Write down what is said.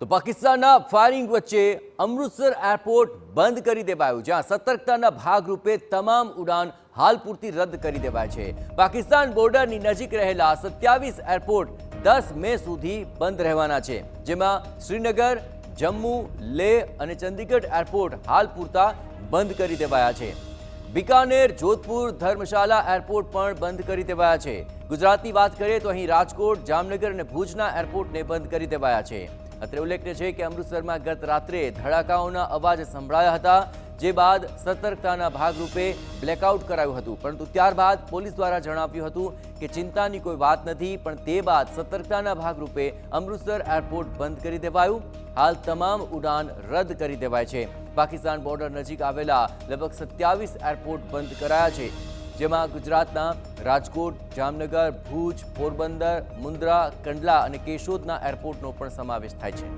તો પાકિસ્તાનના ફાયરિંગ વચ્ચે અમૃતસર એરપોર્ટ બંધ કરી દેવાયું, જ્યાં સતર્કતાના ભાગરૂપે તમામ ઉડાન હાલ પૂરતી રદ કરી દેવાય છે। પાકિસ્તાન બોર્ડરની નજીક રહેલા 27 એરપોર્ટ 10 મે સુધી બંધ રહેવાના છે, જેમાં શ્રીનગર, જમ્મુ, લેહ અને ચંદીગઢ એરપોર્ટ હાલ પૂરતા બંધ કરી દેવાયા છે। बीकानेर, जोधपुर, धर्मशाला एरपोर्ट पण बंद करी देवाया छे। गुजरातनी बात करीए तो अहीं राजकोट, जामनगर अने भुजना एरपोर्टने बंद करी देवाया छे। अत्रे उल्लेखनीय छे के अमृतसरमां गत रात्रे धड़ाकाओना अवाज संभळाया हता, जे बाद सतर्कताना भागरूपे ब्लेकआउट करायुं हतुं, परंतु त्यारबाद पोलीस द्वारा जणाव्युं हतुं के चिंतानी कोई वात नथी, पण ते बाद सतर्कताना भागरूपे अमृतसर एरपोर्ट बंद करी देवायुं। हाल तमाम उड़ान रद्द करी देवाय छे। पाकिस्तान बॉर्डर नजीक आवेला लगभग 27 एरपोर्ट बंद कराया छे, जेमां गुजरातना राजकोट, जामनगर, भूज, पोरबंदर, मुंद्रा, कंडला अने केशोदना एरपोर्टनो पण समावेश थाय छे।